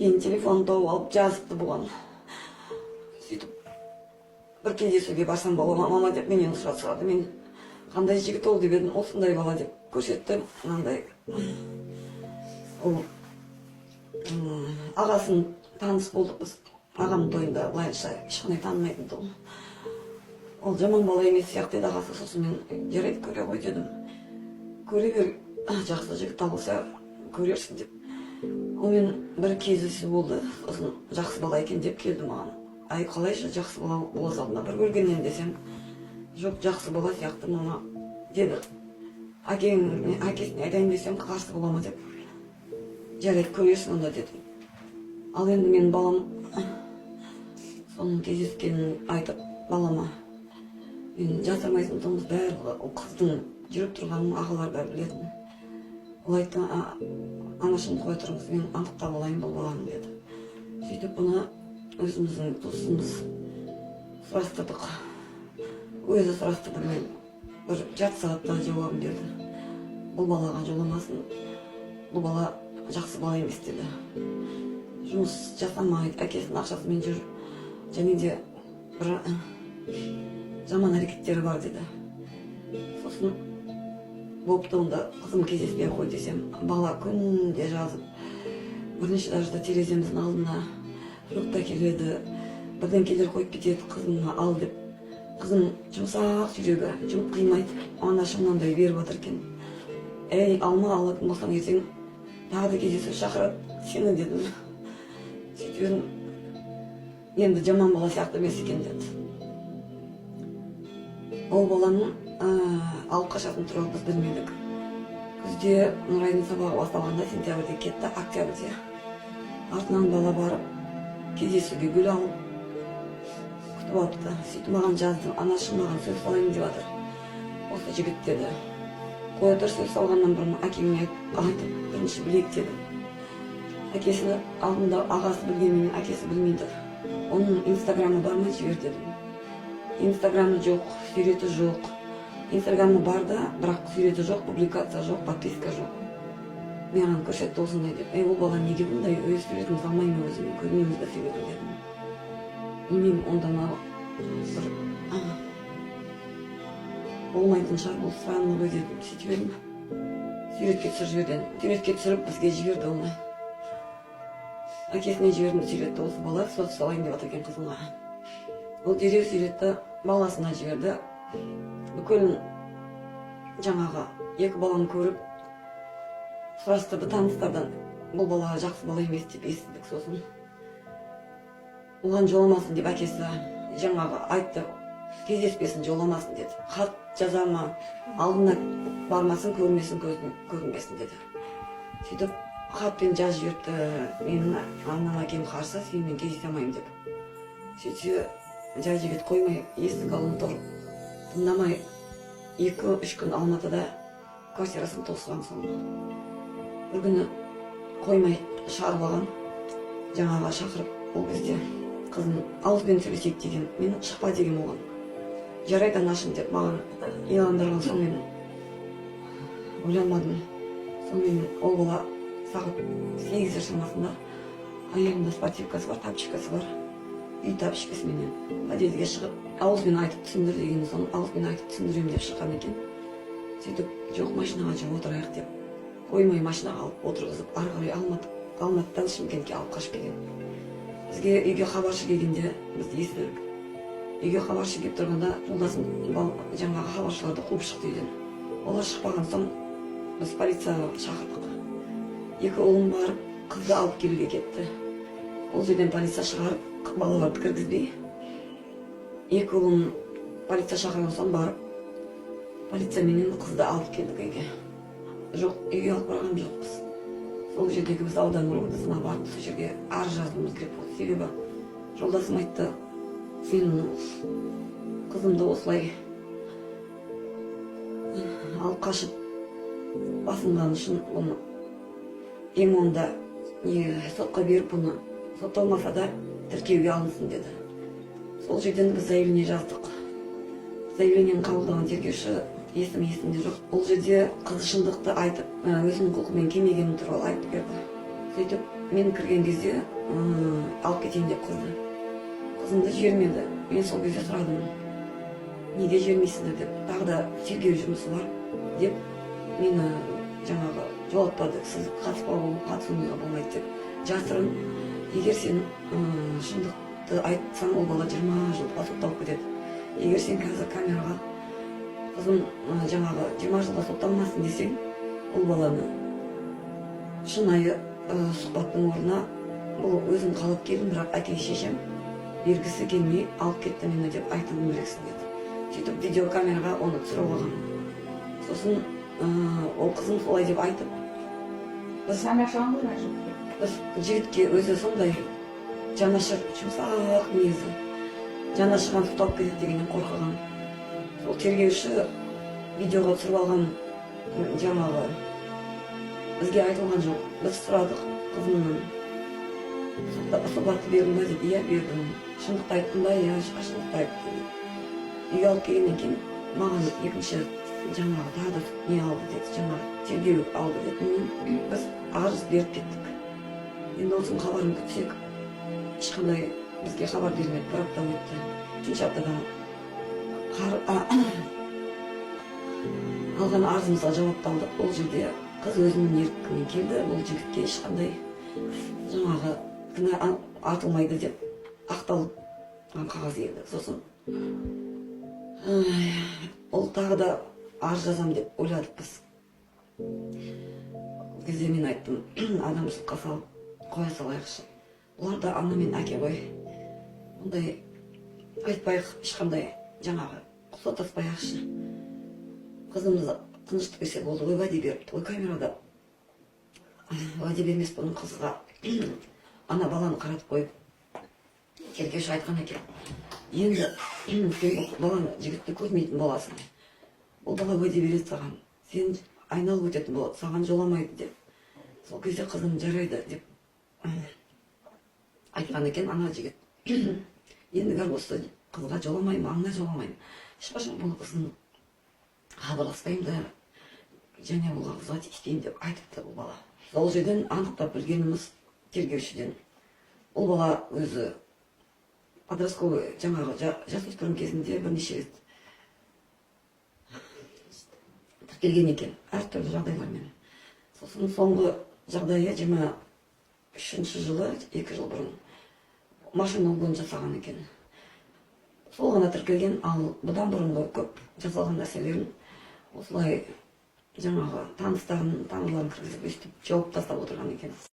Кейін телефон тауып алып жазыпты бұған. Сөйтіп бір кездесуге барсам балама мама деп менен сұрады. Мен қандай жігіт ол деп едім, осындай бала деп көрсетті. Мынандай ол ағасын таныс болдық біз. Ағамның тойында былайынша ешқандай танымайтын тұғым. Ол жаман бала емес сияқты еді ағасы. Сосын мен жарайды көре ғой дедім. Көре бер, жақсы жігіт табылса көрерсің деп. Онымен бір кездесу болды. Сосын жақсы бала екен деп келді маған. Ай, қалайша жақсы бала бола салдыңа бір көргеннен десем, жоқ, жақсы бала сияқты мама деді. Әкесіне айтайын десем қарсы бола ма деп. Жарайды көресің онда деді. Ал енді мен балам соның кездескенін айтып балама, мен жасырмайсың тұрмыз бәрі ол қыздың жүріп тұрғанын ағалар бәрі білетін. Ол айтты, анашымды қоя тұрыңыз, мен анықтап алайын бұл баланы деді. Сөйтіп бұны өзіміздің досымыз сұрастырдық. Өзі сұрастырды, мен бір жарты сағатта жауабын берді. Бұл балаға жоламасын, бұл бала жақсы бала емес деді. Жұмыс жасамайды, әкесінің ақшасымен жүр, және де бір жаман әрекеттері бар деді. Сосын болыпты, онда қызым кездеспей қой десем, бала күнде жазып, бірнеше этажда тереземіздің алдына фрукт әкеледі, бірдеңкелер қойып кетеді, қызымды ал деп. Қызым жұмсақ жүрегі, жұмып қимайды, анашым мынандай беріп отыр екен. Ей, алма алатын болсаң ертең тағы да кездесу шақырады сені дедім. Сөйтіп енді жаман бала сияқты емес екен деді. Ол баланың алып қашатын туралы біз білмедік. Күзде Нұрайдың сабағы басталғанда сентябрьде кетті, октябрьде. Артынан бала барып, кездесуге гүл алып күтіп алыпты. Сөйтіп маған жазды, анашым маған сөз салайын деп жатыр. Осы жігіт деді. Қоя тұр, сөз салғаннан бұрын әкеңе айтып, бірінші білейік деді. Әкесі алдында ағасы білгенмен әкесі білмейді. Оның инстаграмы бар ма, жібер дедім. Инстаграмы жоқ, суреті жоқ. Инстаграмы бар да, бірақ суреті жоқ, публикация жоқ, подписка жоқ. Маған көрсетті осындай деп. Ол бала неге бұндай өз суретін салмаймын өзім, көрмейміз бе суретін дедім. Білмеймін, ондан бір болмайтын шығар, бұл странно ғой дедім. Сөйтіп едім. Суретке түсір жіберден. Суретке түсіріп бізге жіберді оны. Әкесіне жібердім, суретті осы бала сот салайын деп отыр екен қызына. Ол дереу суретті баласына жіберді. Бүкіл жаңағы екі баланы көріп сұрастырды таныстардан. Бұл бала жақсы бала емес деп естідік. Сосын оған жоламасын деп әкесі жаңағы айтты, кездеспесін, жоламасын деді. Хат жазама, алдына бармасын, көрмесін, көрінбесін деді. Сөйтіп хатпен жазып жіберіпті, менің анам әкем қарсы, сенімен кездесе алмаймын деп. Сөйтсе жай жігіт қоймай, есік алдын тұрып, тыңдамай 2-3 күн Алматыда квартирасын тосқан соң. Бір күні қоймай шығарып алған, жаңаға шақырып, ол кезде қызым ауызбен сөйлесейік деген, мен шықпа деген оған. Жарайды анашым деп маған иландырған соң мен ойланбадым. Сонымен ол бала сағат 8 шамасында аяғында спортивкасы бар, тапчикасы бар. Үй тапчикасы менен подъездге шығып, ауызбен айтып түсіндір деген соң, ауызбен айтып түсіндірем деп шыққан екен. Сөйтіп, жоқ, машинаға жүріп отырайық деп, қоймай машинаға алып отырғызып, ары қарай Алматыдан Шымкентке алып қашып келген. Бізге үйге хабаршы келгенде біз естідік. Үйге хабаршы келіп тұрғанда жолдасым жаңағы хабаршыларды қуып шықты үйден. Олар шықпаған соң біз полицияға шақырдық. 2 ұлым барып, қызды алып келуге кетті. Ол жерден полиция шығарып, балаларды кіргізбей. 2 ұлым полиция шақырған соң барып, полиция менен қызды алып келдік үйге. Жоқ, үйге алып барған жоқпыз. Сол жердегі біз аудан ұрғыдысына барып, сол жерге арыз жазуымыз керек болды. Себебі жолдасым айтты, сенің қызымды осылай алып қашып басынған үшін оны ең онда сотқа беріп, бұны сотталмаса да тіркеуге алынсын деді. Сол жерден біз заявление жаздық. Заявлениені қабылдаған тергеуші есімде жоқ. Ол жерде қыз шындықты айтып, өзінің құқымен келмегені туралы айтып берді. Сөйтіп мен кірген кезде алып кетейін деп қызды. Қызымды жібермеді. Мен сол кезде сұрадым, неге жібермейсіңдер деп. Тағы да тергеу жұмысы бар деп мені жаңағы жолатпады. Сіз қатысуыңызға болмайды деп. Жасырын, егер сен шындықты айтсаң, ол бала 20 жылға сотталып кетеді. Егер сен қазір камераға қызым жаңағы 20 жылға сотталмасын десең, ол баланы шынайы сұхбаттың орнына бұл өзің қалап келдің, бірақ әке шешем бергісі келмей алып кетті мені деп айтуың керексің деді. Сөйтіп видеокамераға оны түсіріп алған. Сосын ол қызым солай деп айтып, біз жігітке өзі сондай жанашыр, жұмсақ мінезі, жанашырған сотталып кетеді дегеннен қорқыған. Сол тергеуші видеоға түсіріп алған жаңағы бізге айтылған жоқ. Біз сұрадық қызымнан, сұхбатты бердің ба деп. Иә, бердім. Шындықты айттың ба? Иә, шындықты айттым. Үйге алып келгеннен кейін маған екінші жаңағы тағы да не алды деді, жаңағы тергеу алды деді. Біз арыз беріп кеттік. Енді осының хабарын күтсек, ешқандай бізге хабар бермеді. Бір апта өтті. Үшінші аптада алған арызымызға жауапталдық. Ол жерде қыз өзінің еркімен келді. Бұл жігітке ешқандай жаңағы кінә артылмайды деп ақталған қағаз келді. Сосын ол тағы да арыз жазам деп ойладық біз. Ол кезде мен айттым, адамшылыққа салып қоя салайықшы. Олар да ана мен әке ғой. Ондай айтпайық, ешқандай жаңағы соттаспайықшы. Қызымыз тыныштық берсе болды ғой, уәде беріпті ғой камерада. Уәде бермес бұның қызға ана баланы қаратып қойып. Тергеуші айтқан екен, енді сен баланы, жігітті көрмейтін боласың. Ол бала уәде береді саған, сен айналып өтетін болады, саған жоламайды деп. Сол кезде қызым жарайды деп айтқан екен ана жігіт. Енді осы қызға жоламаймын, аңына жоламаймын. Ешқашан бұл қызын хабарласпаймын да, және бұл қызға тиіспеймін деп айтыпты бұл бала. Сол жерден анықтап білгеніміз тергеушіден. Ол бала өзі подростковый жаңағы жасөспірім кезінде бірнеше рет тіркелген екен, әртүрлі жағдайлармен. Сосын соңғы жағдайы 23 жылы, 2 жыл бұрын машина угон жасаған екен. Сол ғана тіркелген, ал бұдан бұрынғы көп жасалған нәрселерін осылай жаңағы таныстарын, тамырларын кіргізіп өстіп жауып тастап отырған екен.